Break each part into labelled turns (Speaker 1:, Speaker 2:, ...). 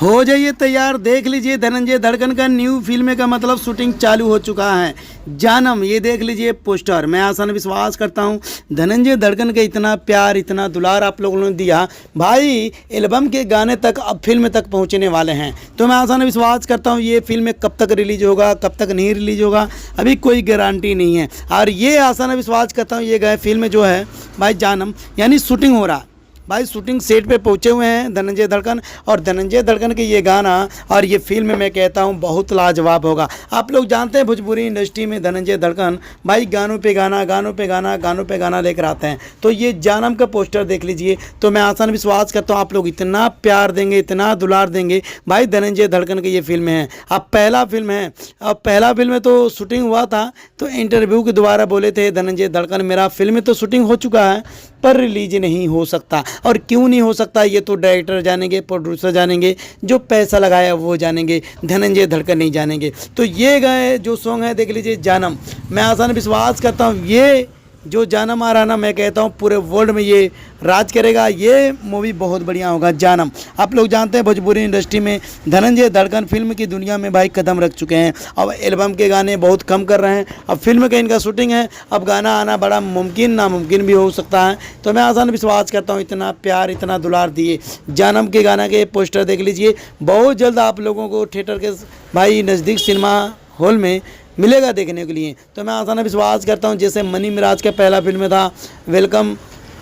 Speaker 1: हो जाइए तैयार, देख लीजिए धनंजय धड़कन का न्यू फिल्म का मतलब शूटिंग चालू हो चुका है। जानम, ये देख लीजिए पोस्टर। मैं आसान विश्वास करता हूँ धनंजय धड़कन का इतना प्यार, इतना दुलार आप लोगों ने दिया भाई, एल्बम के गाने तक अब फिल्म तक पहुँचने वाले हैं। तो मैं आसान विश्वास करता हूँ ये फिल्म कब तक रिलीज होगा, कब तक नहीं रिलीज होगा, अभी कोई गारंटी नहीं है। और ये आसान विश्वास करता हूँ ये फिल्म जो है भाई जानम, यानी शूटिंग हो रहा भाई, शूटिंग सेट पे पहुंचे हुए हैं धनंजय धड़कन, और धनंजय धड़कन के ये गाना और ये फिल्म मैं कहता हूं बहुत लाजवाब होगा। आप लोग जानते हैं भोजपुरी इंडस्ट्री में धनंजय धड़कन भाई गानों पे गाना, गानों पे गाना, गानों पे गाना लेकर आते हैं। तो ये जानम का पोस्टर देख लीजिए, तो मैं आसान विश्वास करता हूँ आप लोग इतना प्यार देंगे, इतना दुलार देंगे भाई। धनंजय धड़कन की ये फिल्म है, अब पहला फिल्म है। अब पहला फिल्म में तो शूटिंग हुआ था, तो इंटरव्यू के द्वारा बोले थे धनंजय धड़कन मेरा फिल्म में तो शूटिंग हो चुका है पर रिलीज नहीं हो सकता। और क्यों नहीं हो सकता ये तो डायरेक्टर जानेंगे, प्रोड्यूसर जानेंगे, जो पैसा लगाया वो जानेंगे, धनंजय धड़कन नहीं जानेंगे। तो ये गए जो सॉन्ग है देख लीजिए जानम, मैं आसान विश्वास करता हूँ ये जो जानम आ रहा ना, मैं कहता हूँ पूरे वर्ल्ड में ये राज करेगा। ये मूवी बहुत बढ़िया होगा जानम। आप लोग जानते हैं भोजपुरी इंडस्ट्री में धनंजय धड़कन फिल्म की दुनिया में भाई कदम रख चुके हैं। अब एल्बम के गाने बहुत कम कर रहे हैं, अब फिल्म का इनका शूटिंग है, अब गाना आना बड़ा मुमकिन नामुमकिन भी हो सकता है। तो मैं आसान विश्वास करता हूँ इतना प्यार, इतना दुलार दिए जानम के गाना के पोस्टर देख लीजिए। बहुत जल्द आप लोगों को थिएटर के भाई नज़दीक सिनेमा हॉल में मिलेगा देखने के लिए। तो मैं आसान विश्वास करता हूँ जैसे मनी मिराज का पहला फिल्म था वेलकम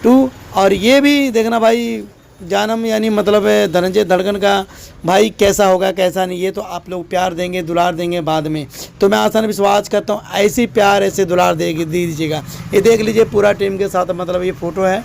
Speaker 1: टू, और ये भी देखना भाई जानम, यानी मतलब है धनंजय धड़कन का भाई कैसा होगा कैसा नहीं, ये तो आप लोग प्यार देंगे, दुलार देंगे बाद में। तो मैं आसान विश्वास करता हूँ ऐसे प्यार, ऐसे दुलार दे दीजिएगा। ये देख लीजिए पूरा टीम के साथ मतलब ये फ़ोटो है,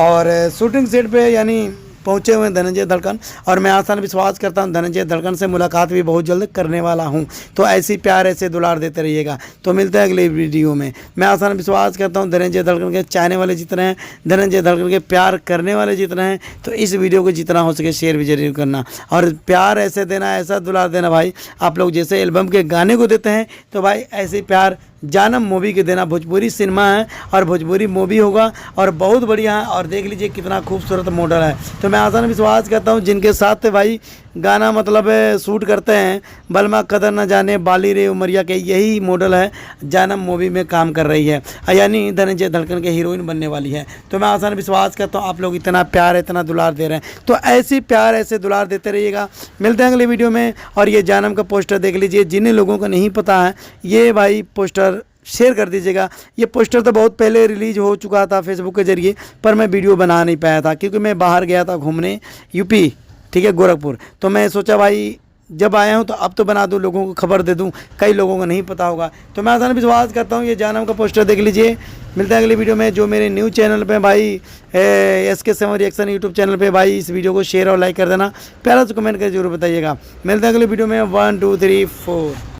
Speaker 1: और शूटिंग सेट पे यानी पहुँचे हुए हैं धनंजय धड़कन, और मैं आसान विश्वास करता हूं धनंजय धड़कन से मुलाकात भी बहुत जल्द करने वाला हूं। तो ऐसी प्यार, ऐसे दुलार देते रहिएगा। तो मिलते हैं अगले वीडियो में। मैं आसान विश्वास करता हूं धनंजय धड़कन के चाहने वाले जितने हैं, धनंजय धड़कन के प्यार करने वाले जितने हैं, तो इस वीडियो को जितना हो सके शेयर भी जरूर करना, और प्यार ऐसे देना, ऐसा दुलार देना भाई। आप लोग जैसे एल्बम के गाने को देते हैं तो भाई ऐसे प्यार जानम मूवी के देना। भोजपुरी सिनेमा है और भोजपुरी मूवी होगा और बहुत बढ़िया है। और देख लीजिए कितना खूबसूरत मॉडल है। तो मैं आसान विश्वास करता हूँ जिनके साथ भाई गाना मतलब शूट करते हैं, बलमा कदर न जाने बाली रे उमरिया के, यही मॉडल है जानम मूवी में काम कर रही है, यानी धनंजय धड़कन के हीरोइन बनने वाली है। तो मैं आसान विश्वास करता हूँ आप लोग इतना प्यार, इतना दुलार दे रहे हैं, तो ऐसी प्यार, ऐसे दुलार देते रहिएगा। मिलते हैं अगले वीडियो में। और ये जानम का पोस्टर देख लीजिए, जिन लोगों को नहीं पता है ये भाई पोस्टर शेयर कर दीजिएगा। ये पोस्टर तो बहुत पहले रिलीज हो चुका था फेसबुक के जरिए, पर मैं वीडियो बना नहीं पाया था क्योंकि मैं बाहर गया था घूमने, यूपी, ठीक है, गोरखपुर। तो मैं सोचा भाई जब आया हूँ तो अब तो बना दूँ, लोगों को खबर दे दूँ, कई लोगों को नहीं पता होगा। तो मैं आसान विश्वास करता हूँ ये जानम का पोस्टर देख लीजिए। मिलते हैं अगली वीडियो में। जो मेरे न्यू चैनल पे भाई SK7 रिएक्शन यूट्यूब चैनल पे भाई इस वीडियो को शेयर और लाइक कर देना, प्यारा से कमेंट कर जरूर बताइएगा। मिलते हैं अगली वीडियो में। 1 2 3 4।